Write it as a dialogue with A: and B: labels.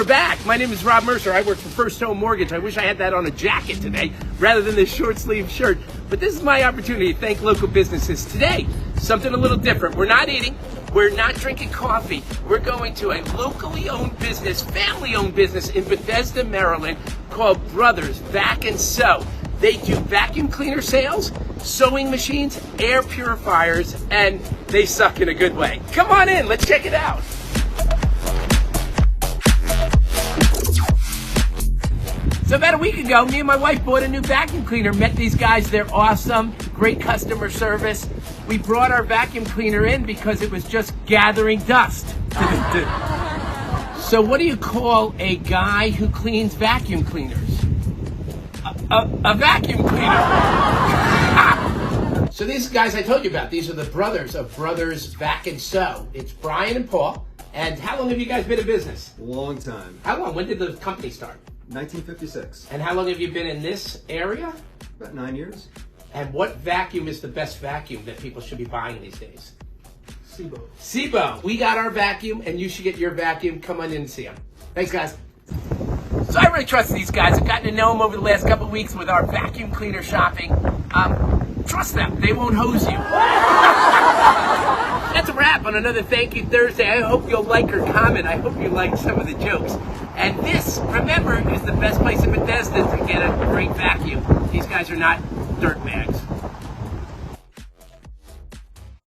A: we're back. My name is Rob Mercer. I work for First Home Mortgage. I wish I had that on a jacket today rather than this short sleeve shirt. But this is my opportunity to thank local businesses. Today, something a little different. We're not eating. We're not drinking coffee. We're going to a locally owned business, family owned business in Bethesda, Maryland called Brothers Vac and Sew. They do vacuum cleaner sales, sewing machines, air purifiers, and they suck in a good way. Come on in, let's check it out. So about a week ago, me and my wife bought a new vacuum cleaner. Met these guys, they're awesome, great customer service. We brought our vacuum cleaner in because it was just gathering dust. So what do you call a guy who cleans vacuum cleaners? A vacuum cleaner. So these guys I told you about, these are the brothers of Brothers Vac and Sew. It's Bryan and Paul. And how long have you guys been in business?
B: Long time.
A: How long? When did the company start?
B: 1956.
A: And how long have you been in this area?
B: About 9 years.
A: And what vacuum is the best vacuum that people should be buying these days?
B: Sebo.
A: Sebo. We got our vacuum, and you should get your vacuum. Come on in and see them. Thanks, guys. So I really trust these guys. I've gotten to know them over the last couple of weeks with our vacuum cleaner shopping. Trust them. They won't hose you. That's a wrap on another Thank You Thursday. I hope you'll like or comment. I hope you like some of the jokes. And this, remember, is the best place in Bethesda to get a great vacuum. These guys are not dirt bags.